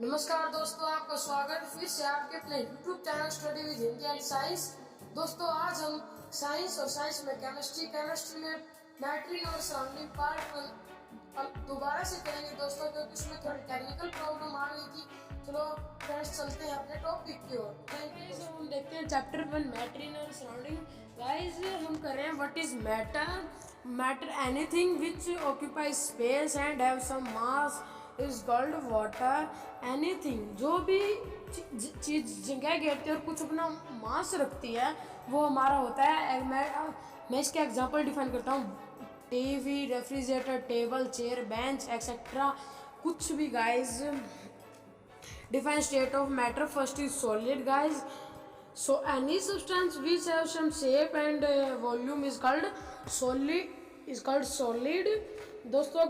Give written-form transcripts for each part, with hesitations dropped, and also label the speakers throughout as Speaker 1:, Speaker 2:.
Speaker 1: नमस्कार दोस्तों, आपका स्वागत फिर से आपके अपने YouTube channel study with Hindi and science. दोस्तों, आज हम साइंस और साइंस में केमिस्ट्री में मैट्रिन और सराउंडिंग पार्ट दोबारा से करेंगे दोस्तों, क्योंकि उसमें थोड़ी टेक्निकल प्रॉब्लम आ गई थी। चलो फ्रेंड्स, चलते हैं अपने टॉपिक की ओर। गाइस, हम देखते हैं चैप्टर 1 मैट्रिन और सराउंडिंग। गाइस, हम कर रहे हैं what is matter anything which occupy space and have some mass is called water. Anything, जो भी चीज जगह घेरती है और कुछ अपना मास रखती है, वो हमारा होता है। मैं इसके एग्जांपल डिफाइन करता हूँ। TV, refrigerator, table, chair, bench etcetera, कुछ भी। Guys, define state of matter. First is solid guys. So any substance which have some shape and volume is called solid. दोस्तों,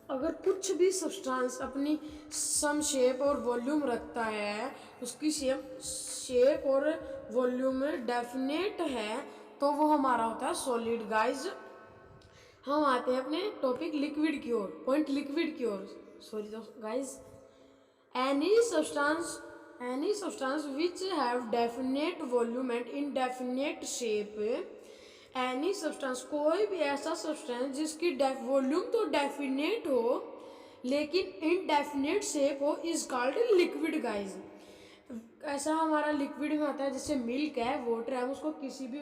Speaker 1: अगर कुछ भी सब्सटेंस अपनी सम शेप और वॉल्यूम रखता है, उसकी शेप और वॉल्यूम डेफिनेट है, तो वो हमारा होता है सॉलिड गाइज। हम आते हैं अपने टॉपिक लिक्विड की ओर, पॉइंट लिक्विड की ओर। Sorry guys, any substance which have definite volume and indefinite shape। Any substance, कोई भी ऐसा सब्सटेंस जिसकी वॉल्यूम तो डेफिनेट हो लेकिन इनडेफिनेट शेप हो, इज कॉल्ड लिक्विड गाइज। ऐसा हमारा लिक्विड में आता है, जैसे मिल्क है, वाटर है, उसको किसी भी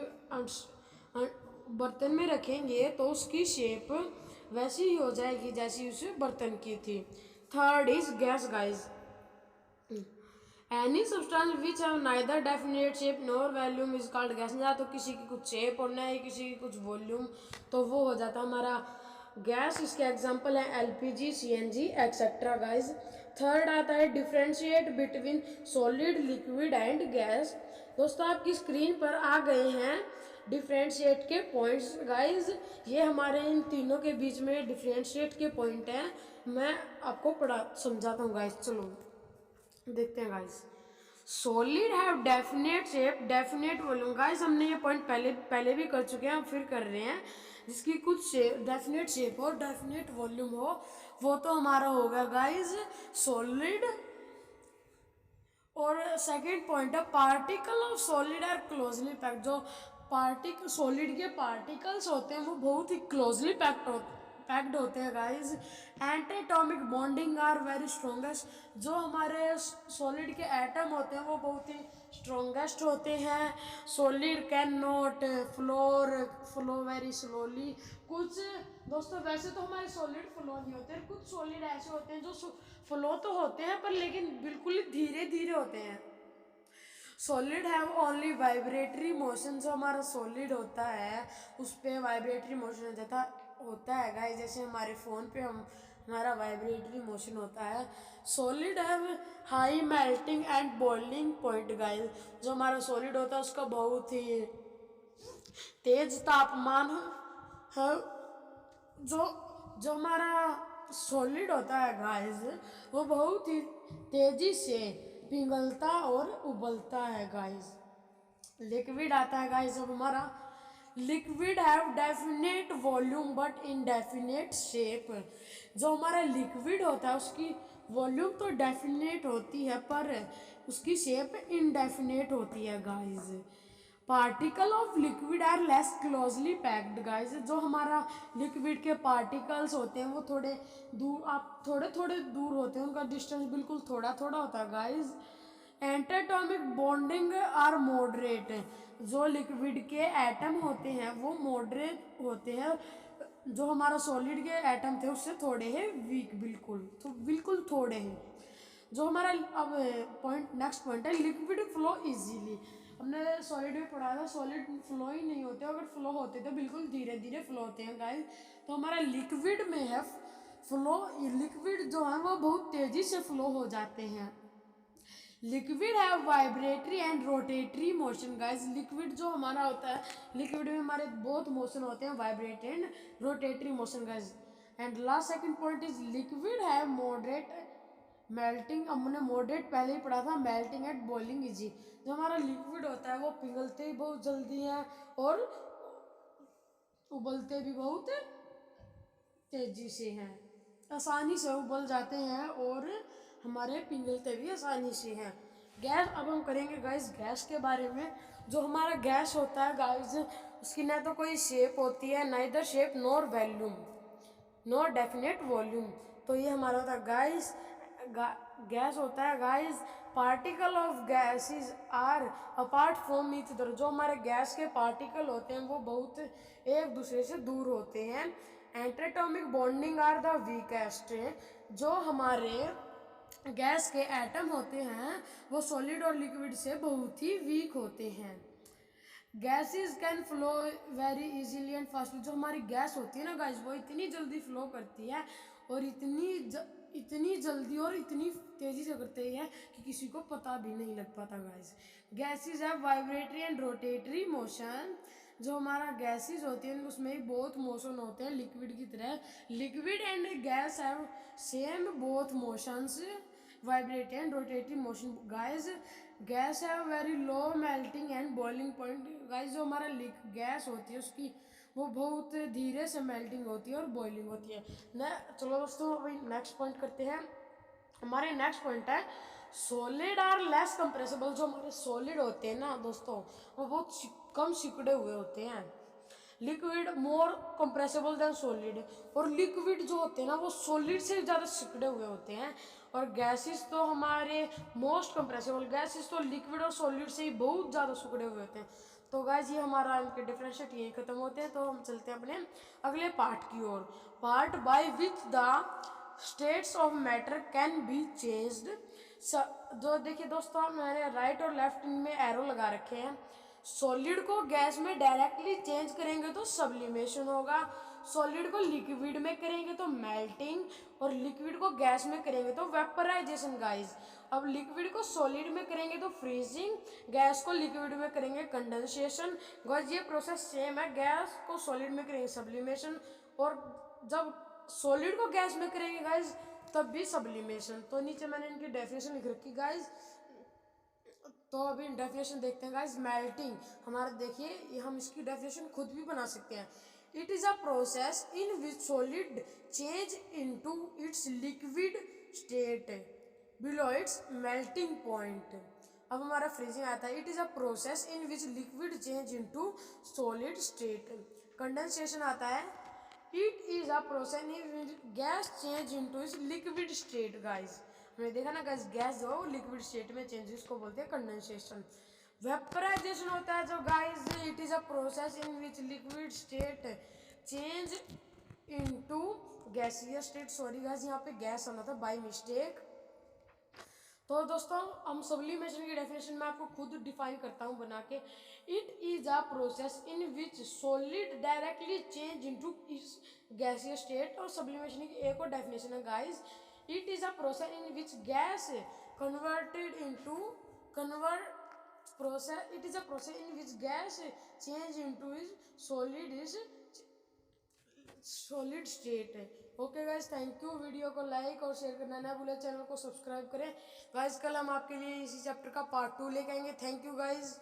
Speaker 1: बर्तन में रखेंगे तो उसकी शेप वैसी ही हो जाएगी जैसी उस बर्तन की थी। Third is gas guys. Any substance which have neither definite shape nor volume is called gas. या तो किसी की कुछ शेप और ना ही किसी की कुछ वॉल्यूम, तो वो हो जाता है हमारा गैस। इसके एग्जांपल है LPG, CNG etcetera guys. Third आता है differentiate between solid, liquid and gas. दोस्तों, आपकी स्क्रीन पर आ गए हैं डिफ्रेंशिएट के पॉइंट्स गाइज। ये हमारे इन तीनों के बीच में डिफ्रेंशिएट के पॉइंट हैं। मैं आपको समझाता हूँ गाइज। चलो देखते हैं guys. Solid have definite shape, definite volume. Guys, हमने ये पॉइंट पहले भी कर चुके हैं, हम फिर कर रहे हैं। जिसकी कुछ डेफिनेट शेप और डेफिनेट वॉल्यूम हो, वो तो हमारा होगा गाइस सॉलिड। और सेकेंड पॉइंट है particle of solid are closely packed. जो सॉलिड के पार्टिकल्स होते हैं वो बहुत ही क्लोजली पैक्ड होते हैं guys. Anti atomic bonding are very strongest. जो हमारे सॉलिड के एटम होते हैं वो बहुत ही स्ट्रोंगेस्ट होते हैं। Solid can not flow very slowly. कुछ दोस्तों, वैसे तो हमारे सॉलिड फ्लो नहीं होते, कुछ सॉलिड ऐसे होते हैं जो फ्लो तो होते हैं पर लेकिन बिल्कुल ही धीरे धीरे होते हैं। Solid have only vibratory motion. जो हमारा सॉलिड होता है उस पर वाइब्रेटरी मोशन होता है गाइस। जैसे हमारे फ़ोन पे हमारा वाइब्रेटरी मोशन होता है। Solid have high melting and boiling point guys. जो हमारा सॉलिड होता है उसका बहुत ही तेज तापमान है। जो हमारा सॉलिड होता है गाइस, वो बहुत ही तेजी से पिघलता और उबलता है गाइस। लिक्विड आता है गाइस। अब हमारा liquid have definite volume but indefinite shape. जो हमारा लिक्विड होता है उसकी वॉल्यूम तो डेफिनेट होती है पर उसकी शेप इनडेफिनेट होती है guys. Particle of liquid are less closely packed guys. जो हमारा लिक्विड के पार्टिकल्स होते हैं वो थोड़े थोड़े दूर होते हैं, उनका डिस्टेंस बिल्कुल थोड़ा थोड़ा होता है guys. Interatomic bonding are moderate. जो लिक्विड के एटम होते हैं वो मॉडरेट होते हैं। जो हमारा सॉलिड के एटम थे उससे थोड़े हैं वीक, बिल्कुल थोड़े हैं। जो हमारा अब नेक्स्ट पॉइंट है लिक्विड फ्लो इजीली। हमने सॉलिड में पढ़ा था सॉलिड फ्लो ही नहीं होते, अगर फ्लो होते तो बिल्कुल धीरे धीरे फ्लो होते हैं गाइस। तो हमारा लिक्विड में है फ्लो, लिक्विड जो है वो बहुत तेजी से फ्लो हो जाते हैं। लिक्विड है vibratory and rotatory motion guys. Liquid जो हमारा होता है, लिक्विड में हमारे बहुत मोशन होते हैं, vibratory and rotatory motion guys. And last second point is liquid है मॉडरेट मेल्टिंग। हमने मॉडरेट पहले ही पढ़ा था, मेल्टिंग एंड बॉइलिंग इजी। जो हमारा लिक्विड होता है वो पिघलते ही बहुत जल्दी है और उबलते भी बहुत तेजी से हैं। आसानी से उबल जाते हैं और हमारे पिघलते भी आसानी से हैं। गैस, अब हम करेंगे गाइस गैस के बारे में। जो हमारा गैस होता है गाइस, उसकी ना तो कोई शेप होती है, neither shape nor volume, no definite volume. तो ये हमारा होता है गाइस, गैस होता है guys, particle of gases are apart from each other. जो हमारे गैस के पार्टिकल होते हैं वो बहुत एक दूसरे से दूर होते हैं। एंटीएटॉमिक बॉन्डिंग आर द वीकेस्ट। जो हमारे गैस के एटम होते हैं वो सॉलिड और लिक्विड से बहुत ही वीक होते हैं। Gases can flow very easily and fast. जो हमारी गैस होती है ना गाइस, वो इतनी जल्दी फ्लो करती है और इतनी जल्दी और इतनी तेज़ी से करती है कि किसी को पता भी नहीं लग पाता गाइस। गैसेज है वाइब्रेटरी एंड रोटेटरी मोशन। जो हमारा गैसेज होती है उसमें भी बहुत मोशन होते हैं लिक्विड की तरह। Liquid and gas have same both motions, vibrate and rotatory motion guys. Gas है very low melting and boiling point guys. जो हमारा गैस होती है उसकी वो बहुत धीरे से मेल्टिंग होती है और बॉइलिंग होती है न। चलो दोस्तों अभी नेक्स्ट पॉइंट करते हैं। हमारे नेक्स्ट पॉइंट है सॉलिड आर लेस कंप्रेसिबल। जो हमारे सॉलिड होते हैं ना दोस्तों, वो बहुत कम सिकुड़े हुए होते हैं। लिक्विड मोर कंप्रेसिबल देन सॉलिड। और लिक्विड जो होते हैं ना वो सॉलिड से ज़्यादा सिकुड़े हुए होते हैं। और गैसेस तो हमारे मोस्ट कंप्रेसिबल, गैसेस तो लिक्विड और सॉलिड से ही बहुत ज़्यादा सिकुड़े हुए होते हैं। तो गाइस ये हमारा इनके डिफरेंशिएट यही खत्म होते हैं। तो हम चलते हैं अपने अगले पार्ट की ओर। Part by which the states of matter can be changed. जो देखिए दोस्तों, मैंने राइट और लेफ्ट में एरो लगा रखे हैं। सॉलिड को गैस में डायरेक्टली चेंज करेंगे तो सब्लिमेशन होगा, सॉलिड को लिक्विड में करेंगे तो मेल्टिंग, और लिक्विड को गैस में करेंगे तो वेपराइजेशन गाइस। अब लिक्विड को सॉलिड में करेंगे तो फ्रीजिंग, गैस को लिक्विड में करेंगे कंडेंसेशन। गाइस ये प्रोसेस सेम है, गैस को सॉलिड में करेंगे सब्लिमेशन, और जब सॉलिड को गैस में करेंगे गाइस तब भी सब्लिमेशन। तो नीचे मैंने इनकी डेफिनेशन लिख रखी गाइस। तो अभी डेफिनेशन देखते हैं गाइस। मेल्टिंग हमारा देखिए, ये हम इसकी डेफिनेशन खुद भी बना सकते हैं। It is a process in which solid change into it's liquid state below it's melting point. अब हमारा फ्रीजिंग आता है। It is a process in which liquid change into solid state. Condensation आता है। It is a process in which gas change into it's liquid state guys. हमने देखा ना gas, gas जो है वो लिक्विड स्टेट में चेंज, इसको बोलते हैं कंडेंसेशन। वेपराइजेशन होता है जो guys, it is a process in which liquid state change into gaseous state. Sorry guys, यहाँ पे गैस आना था बाय मिस्टेक। तो दोस्तों हम सब्लिमेशन की डेफिनेशन में आपको खुद डिफाइन करता हूँ बना के। It is a process in which solid directly change into its gaseous state. और सब्लिमेशन की एक और डेफिनेशन है guys. It is a process in which gas converted into convert process. It is a process in which gas change into is solid state है। Okay guys, thank you. Video को like और share करना ना भूलें, channel को subscribe करें guys. कल हम आपके लिए इसी चैप्टर का पार्ट 2 लेके आएंगे। Thank you guys.